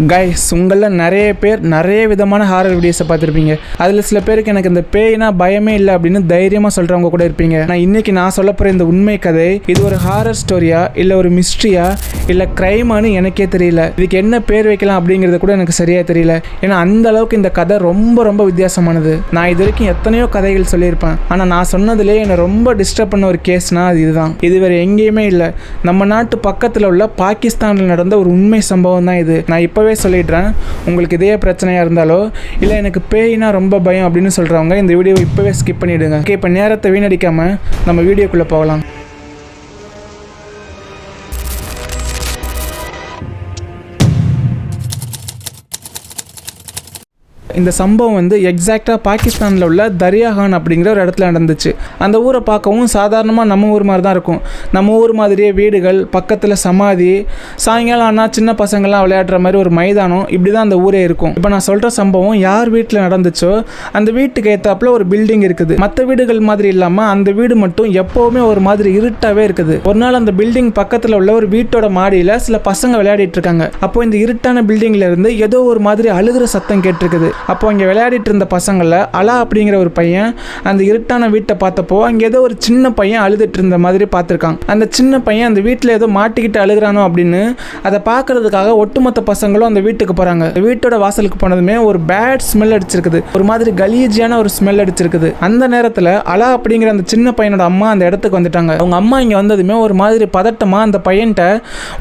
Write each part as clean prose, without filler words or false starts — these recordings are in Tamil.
கைஸ், உங்களில் நிறைய பேர் நிறைய விதமான ஹாரர் வீடியோஸை பார்த்துருப்பீங்க. அதில் சில பேருக்கு எனக்கு இந்த பேய்னா பயமே இல்லை அப்படின்னு தைரியமாக சொல்கிறவங்க கூட இருப்பீங்க. நான் இன்றைக்கி சொல்ல போகிற இந்த உண்மை கதை, இது ஒரு ஹாரர் ஸ்டோரியா இல்லை ஒரு மிஸ்ட்ரியா இல்லை க்ரைமானு எனக்கே தெரியல. இதுக்கு என்ன பேர் வைக்கலாம் அப்படிங்கிறது கூட எனக்கு சரியாக தெரியல. ஏன்னா அந்த அளவுக்கு இந்த கதை ரொம்ப ரொம்ப வித்தியாசமானது. நான் இது வரைக்கும் எத்தனையோ கதைகள் சொல்லியிருப்பேன். ஆனால் நான் சொன்னதுலேயே என்னை ரொம்ப டிஸ்டர்ப் பண்ண ஒரு கேஸ்னால் அது இதுதான். இது வேறு எங்கேயுமே இல்லை. நம்ம நாட்டு பக்கத்தில் உள்ள பாகிஸ்தானில் நடந்த ஒரு உண்மை சம்பவம் தான் இது. நான் இப்போவே சொல்லிடுறேன், உங்களுக்கு இதே பிரச்சனையாக இருந்தாலோ இல்லை எனக்கு பேய்னா ரொம்ப பயம் அப்படின்னு சொல்கிறவங்க இந்த வீடியோவை இப்போவே ஸ்கிப் பண்ணிவிடுங்க. ஓகே, இப்போ நேரத்தை வீணடிக்காமல் நம்ம வீடியோக்குள்ளே போகலாம். இந்த சம்பவம் எக்ஸாக்டாக பாகிஸ்தானில் உள்ள தரியாகான் அப்படிங்கிற ஒரு இடத்துல நடந்துச்சு. அந்த ஊரை பார்க்கவும் சாதாரணமாக நம்ம ஊர் மாதிரி தான் இருக்கும். நம்ம ஊர் மாதிரியே வீடுகள், பக்கத்தில் சமாதி, சாயங்காலம் ஆனால் சின்ன பசங்கள்லாம் விளையாடுற மாதிரி ஒரு மைதானம், இப்படி தான் அந்த ஊரே இருக்கும். இப்போ நான் சொல்கிற சம்பவம் யார் வீட்டில் நடந்துச்சோ அந்த வீட்டுக்கு ஏற்றாப்புல ஒரு பில்டிங் இருக்குது. மற்ற வீடுகள் மாதிரி இல்லாமல் அந்த வீடு மட்டும் எப்போவுமே ஒரு மாதிரி இருட்டாகவே இருக்குது. ஒரு நாள் அந்த பில்டிங் பக்கத்தில் உள்ள ஒரு வீட்டோட மாடியில் சில பசங்க விளையாடிட்டு இருக்காங்க. அப்போ இந்த இருட்டான பில்டிங்கில் இருந்து ஏதோ ஒரு மாதிரி அழுகிற சத்தம் கேட்டிருக்குது. அப்போ அங்கே விளையாடிட்டு இருந்த பசங்களில் அலா அப்படிங்கிற ஒரு பையன் அந்த இருட்டான வீட்டை பார்த்தப்போ அங்கே ஏதோ ஒரு சின்ன பையன் அழுதுட்டு இருந்த மாதிரி பார்த்துருக்கான். அந்த சின்ன பையன் அந்த வீட்டில் ஏதோ மாட்டிக்கிட்டு அழுகிறானோ அப்படின்னு அதை பார்க்கறதுக்காக ஒட்டுமொத்த பசங்களும் அந்த வீட்டுக்கு போகிறாங்க. வீட்டோட வாசலுக்கு போனதுமே ஒரு பேட் ஸ்மெல் அடிச்சிருக்குது. ஒரு மாதிரி கலீஜியான ஒரு ஸ்மெல் அடிச்சிருக்குது. அந்த நேரத்தில் அலா அப்படிங்கிற அந்த சின்ன பையனோட அம்மா அந்த இடத்துக்கு வந்துட்டாங்க. அவங்க அம்மா இங்கே வந்ததுமே ஒரு மாதிரி பதட்டமாக அந்த பையன்கிட்ட,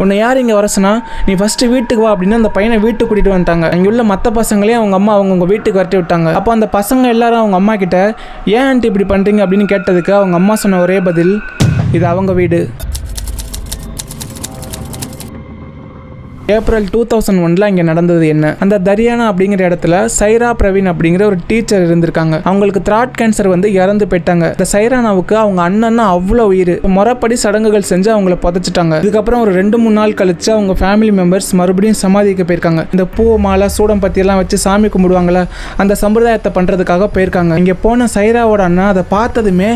உன்னை யார் இங்கே வர சொன்னா, நீ ஃபஸ்ட்டு வீட்டுக்கு வா அப்படின்னு அந்த பையனை வீட்டுக்கு கூட்டிகிட்டு வந்துட்டாங்க. அங்கே உள்ள மற்ற பசங்களையும் அவங்க அம்மா அவங்க வீட்டுக்கு வரட்டி விட்டாங்க. அப்போ அந்த பசங்க எல்லாரும் அவங்க அம்மா கிட்ட, ஏன் ஆண்டி இப்படி பண்ணுறீங்க அப்படின்னு கேட்டதுக்கு அவங்க அம்மா சொன்ன ஒரே பதில், இது அவங்க வீடு. ஏப்ரல் 2001 இங்கே நடந்தது என்ன, அந்த தரியானா அப்படிங்கிற இடத்துல சைரா பிரவீன் அப்படிங்கிற ஒரு டீச்சர் இருந்திருக்காங்க. அவங்களுக்கு த்ராட் கேன்சர் இறந்து போயிட்டாங்க. இந்த சைரானாவுக்கு அவங்க அண்ணன்னா அவ்வளோ உயிர். முறைப்படி சடங்குகள் செஞ்சு அவங்கள புதைச்சிட்டாங்க. இதுக்கப்புறம் ஒரு 2-3 நாள் கழிச்சு அவங்க ஃபேமிலி மெம்பர்ஸ் மறுபடியும் சமாதிக்கு போயிருக்காங்க. இந்த பூ மாலை சூடம் பத்தியெல்லாம் வச்சு சாமி கும்பிடுவாங்களே, அந்த சம்பிரதாயத்தை பண்ணுறதுக்காக போயிருக்காங்க. இங்கே போன சைராவோட அண்ணா அதை பார்த்ததுமே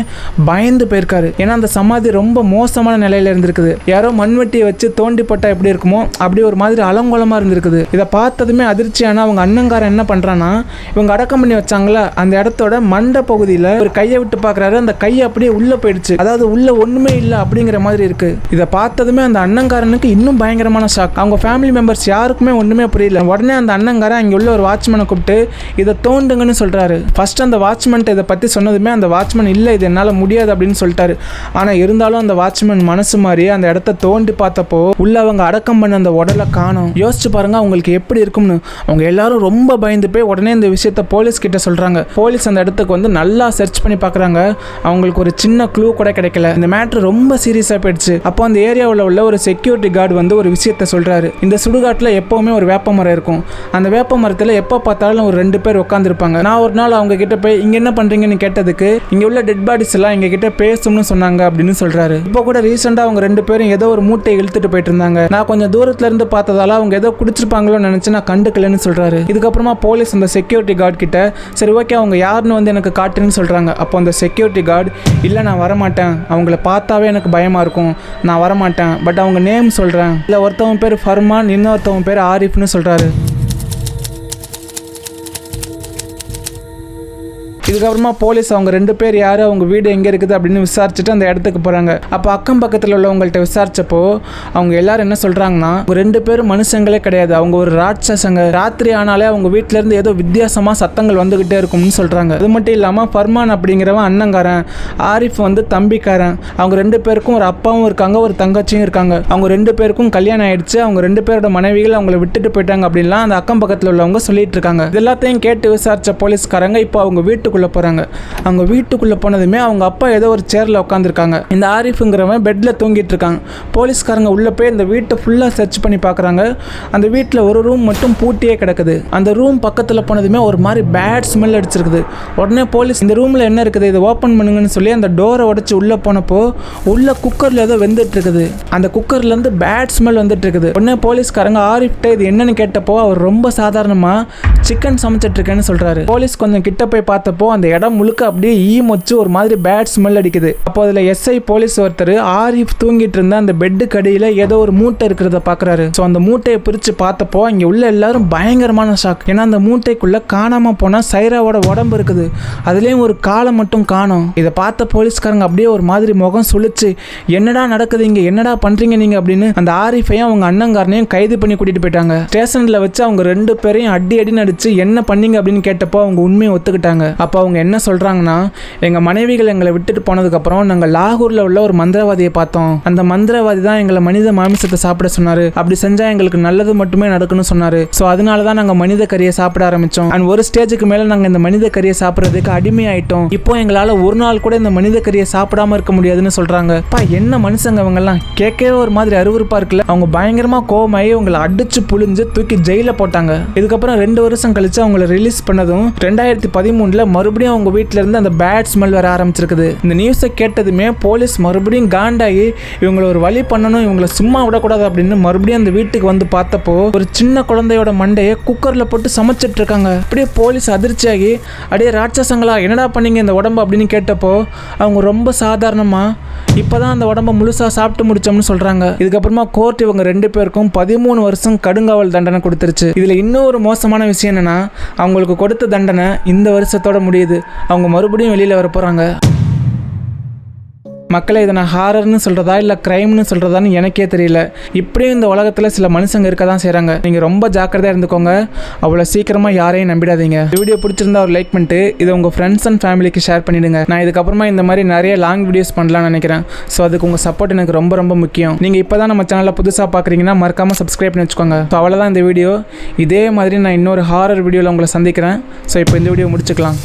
பயந்து போயிருக்காரு. ஏன்னா அந்த சமாதி ரொம்ப மோசமான நிலையில இருந்திருக்குது. யாரோ மண்வெட்டியை வச்சு தோண்டி போட்டால் எப்படி இருக்குமோ அப்படி ஒரு மாதிரி அலங்கோலமாக இருந்திருக்குது. இதை பார்த்ததுமே அதிர்ச்சியான அவங்க அண்ணங்காரன் என்ன பண்ணுறான்னா, இவங்க அடக்கம் பண்ணி வச்சாங்களா அந்த இடத்தோட மண்டை பகுதியில் ஒரு கையை விட்டு பார்க்குறாரு. அந்த கையை அப்படியே உள்ளே போயிடுச்சு. அதாவது உள்ள ஒன்றுமே இல்லை அப்படிங்கிற மாதிரி இருக்கு. இதை பார்த்ததுமே அந்த அண்ணங்காரனுக்கு இன்னும் பயங்கரமான ஷாக். அவங்க ஃபேமிலி மெம்பர்ஸ் யாருக்குமே ஒன்றுமே புரியல. உடனே அந்த அண்ணங்காரன் அங்கே உள்ள ஒரு வாட்ச்மேனை கூப்பிட்டு இதை தோண்டுங்கன்னு சொல்கிறாரு. ஃபர்ஸ்ட் அந்த வாட்ச்மேன் இதை பற்றி சொன்னதுமே அந்த வாட்ச்மேன் இல்லை, இது என்னால் முடியாது அப்படின்னு சொல்லிட்டாரு. ஆனால் இருந்தாலும் அந்த வாட்ச்மேன் மனசு மாதிரி அந்த இடத்த தோண்டி பார்த்தப்போ உள்ள அவங்க அடக்கம் பண்ண அந்த உடலை காணோம். யோசிச்சு பாருங்க அவங்களுக்கு எப்படி இருக்கும்னு. அவங்க எல்லாரும் ரொம்ப பயந்து போய் உடனே இந்த விஷயத்த போலீஸ் கிட்ட சொல்றாங்க. போலீஸ் அந்த இடத்துக்கு நல்லா சர்ச் பண்ணி பார்க்குறாங்க. அவங்களுக்கு ஒரு சின்ன க்ளூ கூட கிடைக்கல. இந்த மேட்ரு ரொம்ப சீரியஸாக போயிடுச்சு. அப்போ அந்த ஏரியாவில் உள்ள ஒரு செக்யூரிட்டி கார்டு ஒரு விஷயத்த சொல்றாரு. இந்த சுடுகாட்டில் எப்பவுமே ஒரு வேப்ப மரம் இருக்கும். அந்த வேப்ப மரத்தில் எப்போ பார்த்தாலும் ஒரு 2 பேர் உட்காந்துருப்பாங்க. நான் ஒரு நாள் அவங்க கிட்ட போய் இங்கே என்ன பண்றீங்கன்னு கேட்டதுக்கு, இங்கே உள்ள டெட் பாடிஸ் எல்லாம் எங்க கிட்ட பேசணும்னு சொன்னாங்க அப்படின்னு சொல்றாரு. இப்போ கூட ரீசெண்டாக அவங்க 2 பேரும் ஏதோ ஒரு மூட்டையை இழுத்துட்டு போயிட்டு இருந்தாங்க. நான் கொஞ்சம் தூரத்துல இருந்து பார்த்ததால அவங்க ஏதோ குடிச்சிருப்பாங்களோ நினைச்சு நான் கண்டுக்கலன்னு சொல்றாரு. இதுக்கப்புறமா போலீஸ் அந்த செக்யூரிட்டி கார்டு கிட்ட, சரி ஓகே அவங்க யாருன்னு எனக்கு காட்டுன்னு சொல்றாங்க. அப்போ அந்த செக்யூரிட்டி கார்டு, இல்லை நான் வரமாட்டேன், அவங்கள பார்த்தாவே எனக்கு பயமா இருக்கும், நான் வரமாட்டேன், பட் அவங்க நேம் சொல்றேன், இல்லை ஒருத்தவங்க பேர் ஃபர்மான், இன்னொருத்தவங்க பேர் ஆரிஃப்னு சொல்றாரு. இதுக்கப்புறமா போலீஸ் அவங்க 2 பேர் யார், அவங்க வீடு எங்கே இருக்குது அப்படின்னு விசாரிச்சுட்டு அந்த இடத்துக்கு போகிறாங்க. அப்போ அக்கம் பக்கத்தில் உள்ளவங்கள்ட்ட விசாரிச்சப்போ அவங்க எல்லாரும் என்ன சொல்கிறாங்கன்னா, 2 பேரும் மனுஷங்களே கிடையாது, அவங்க ஒரு ராட்சசங்க. ராத்திரி ஆனாலே அவங்க வீட்டிலேருந்து ஏதோ வித்தியாசமாக சத்தங்கள் வந்துக்கிட்டே இருக்கும்னு சொல்கிறாங்க. அது மட்டும் இல்லாமல் ஃபர்மான் அப்படிங்கிறவன் அண்ணங்காரன், ஆரிஃப் தம்பிக்காரன். அவங்க 2 பேருக்கும் ஒரு அப்பாவும் இருக்காங்க, ஒரு தங்கச்சியும் இருக்காங்க. அவங்க 2 பேருக்கும் கல்யாணம் ஆயிடுச்சு. அவங்க 2 பேரோட மனைவிகள் அவங்கள விட்டுட்டு போயிட்டாங்க அப்படின்லாம் அந்த அக்கம் பக்கத்தில் உள்ளவங்க சொல்லிட்டு இருக்காங்க. இது எல்லாத்தையும் கேட்டு விசாரிச்ச போலீஸ்காரங்க இப்போ அவங்க வீட்டுக்குள்ள போறாங்க. அவங்க வீட்டுக்குள்ள போனதுமே அவங்க அப்பா ஏதோ ஒரு சேர்ல உட்காந்துருக்காங்க. இந்த ஆரிஃப்ங்கிறவன் பெட்ல தூங்கிட்டு இருக்காங்க. போலீஸ்காரங்க உள்ள போய் இந்த வீட்டை ஃபுல்லா சர்ச் பண்ணி பார்க்குறாங்க. அந்த வீட்டில் ஒரு ரூம் மட்டும் பூட்டியே கிடக்குது. அந்த ரூம் பக்கத்தில் போனதுமே ஒரு மாதிரி பேட் ஸ்மெல் அடிச்சிருக்குது. உடனே போலீஸ் இந்த ரூம்ல என்ன இருக்குது இதை ஓப்பன் பண்ணுங்கன்னு சொல்லி அந்த டோரை உடைச்சு உள்ள போனப்போ உள்ள குக்கர்ல ஏதோ வெந்துட்டு இருக்குது. அந்த குக்கர்ல இருந்து பேட் ஸ்மெல் வந்துட்டு இருக்குது. உடனே போலீஸ்காரங்க ஆரிஃப்ட்ட இது என்னன்னு கேட்டப்போ அவர் ரொம்ப சாதாரணமா சிக்கன் சமைச்சிட்டு இருக்கேன்னு சொல்றாரு. போலீஸ் கொஞ்சம் கிட்ட போய் பார்த்தப்போ அந்த இடம் முழுக்க அப்படியே ஈ மொச்சு ஒரு மாதிரி பேட் ஸ்மெல் அடிக்குது. அப்போ அதுல எஸ்ஐ போலீஸ் ஒருத்தர் ஆரிஃப் தூங்கிட்டு இருந்த அந்த பெட்டு கடியில ஏதோ ஒரு மூட்டை இருக்கிறத பாக்குறாரு. ஸோ அந்த மூட்டையை பிரிச்சு பார்த்தப்போ இங்க உள்ள எல்லாரும் பயங்கரமான ஷாக். ஏன்னா அந்த மூட்டைக்குள்ள காணாம போனா சைராவோட உடம்பு இருக்குது, அதுலயும் ஒரு காலை மட்டும் காணோம். இதை பார்த்த போலீஸ்காரங்க அப்படியே ஒரு மாதிரி முகம் சுழிச்சு, என்னடா நடக்குது இங்க, என்னடா பண்றீங்க நீங்க அப்படின்னு அந்த ஆரிஃபையும் அவங்க அண்ணங்காரனையும் கைது பண்ணி கூட்டிட்டு போயிட்டாங்க. ஸ்டேஷன்ல வச்சு அவங்க 2 பேரையும் அடி நடிச்சு என்ன பண்ணீங்க அப்படின்னு கேட்டப்போ அவங்க உண்மையை ஒத்துக்கிட்டாங்க. அப்போ அவங்க என்ன சொல்றாங்கன்னா, எங்க மனைவிகள் எங்களை விட்டுட்டு போனதுக்கு அப்புறம் நாங்க லாகூர்ல உள்ள ஒரு மந்திரவாதியை பார்த்தோம். அந்த மந்திரவாதி தான் எங்களை மனித மாமிசத்தை சாப்பிட சொன்னாரு. அப்படி செஞ்சா எங்களுக்கு நல்லது மட்டுமே நடக்கும்னு சொன்னாரு. ஸோ அதனாலதான் நாங்க மனித கறியை சாப்பிட ஆரம்பிச்சோம். அண்ட் ஒரு ஸ்டேஜுக்கு மேல நாங்க இந்த மனித கறியை சாப்பிட்றதுக்கு அடிமையாயிட்டோம். இப்போ எங்களால ஒரு நாள் கூட இந்த மனித கறியை சாப்பிடாம இருக்க முடியாதுன்னு சொல்றாங்க. என்ன மனுஷங்க அவங்க எல்லாம், கேட்கவே ஒரு மாதிரி அருவருப்பா இருக்குல்ல. அவங்க பயங்கரமா கோவமாயி அவங்களை அடிச்சு புழிஞ்சு தூக்கி ஜெயில போட்டாங்க. இதுக்கப்புறம் 2 வருஷம் கழிச்சு அவங்களை ரிலீஸ் பண்ணதும் 2013 மறுபடியும் அவங்க வீட்டுல இருந்து அந்த பேட் ஸ்மெல் வர ஆரம்பிச்சிருக்குது. இந்த நியூஸை கேட்டதுமே போலீஸ் மறுபடியும் காண்டாகி இவங்களை ஒரு வழி பண்ணணும், இவங்களை சும்மா விடக்கூடாது அப்படின்னு மறுபடியும் அந்த வீட்டுக்கு வந்து பார்த்தப்போ ஒரு சின்ன குழந்தையோட மண்டையை குக்கர்ல போட்டு சமைச்சிட்டு இருக்காங்க. அப்படியே போலீஸ் அதிர்ச்சியாகி, அடியே ராட்சசங்களா என்னடா பண்ணீங்க இந்த உடம்பு அப்படின்னு கேட்டப்போ அவங்க ரொம்ப சாதாரணமா இப்பதான் அந்த உடம்ப முழுசா சாப்பிட்டு முடிச்சோம்னு சொல்றாங்க. இதுக்கப்புறமா கோர்ட் இவங்க 2 பேருக்கும் 13 வருஷம் கடுங்காவல் தண்டனை கொடுத்துருச்சு. இதுல இன்னொரு மோசமான விஷயம் என்னன்னா, அவங்களுக்கு கொடுத்த தண்டனை இந்த வருஷத்தோட முடியுது. அவங்க மறுபடியும் வெளியில வர போறாங்க. மக்களை இதை நான் ஹாரர்னு சொல்கிறதா இல்லை க்ரைம்னு சொல்கிறதான்னு எனக்கே தெரியல. இப்படியும் இந்த உலகத்தில் சில மனுஷங்க இருக்க தான் செய்கிறாங்க. நீங்கள் ரொம்ப ஜாக்கிரதையாக இருந்துக்கோங்க. அவ்வளோ சீக்கிரமாக யாரையும் நம்பிடாதீங்க. வீடியோ பிடிச்சிருந்தா ஒரு லைக் பண்ணிட்டு இதை உங்கள் ஃப்ரெண்ட்ஸ் அண்ட் ஃபேமிலிக்கு ஷேர் பண்ணிவிடுங்க. நான் இதுக்கப்புறமா இந்த மாதிரி நிறைய லாங் வீடியோஸ் பண்ணலாம்னு நினைக்கிறேன். ஸோ அதுக்கு உங்கள் சப்போர்ட் எனக்கு ரொம்ப ரொம்ப முக்கியம். நீங்கள் இப்போ தான் நம்ம சேனலில் புதுசாக பார்க்குறீங்கன்னா மறக்காமல் சப்ஸ்கிரைப் பண்ணி வச்சுக்கோங்க. ஸோ அவ்வளோதான் இந்த வீடியோ. இதே மாதிரி நான் இன்னொரு ஹாரர் வீடியோவில் உங்களை சந்திக்கிறேன். ஸோ இப்போ இந்த வீடியோ முடிச்சுக்கலாம்.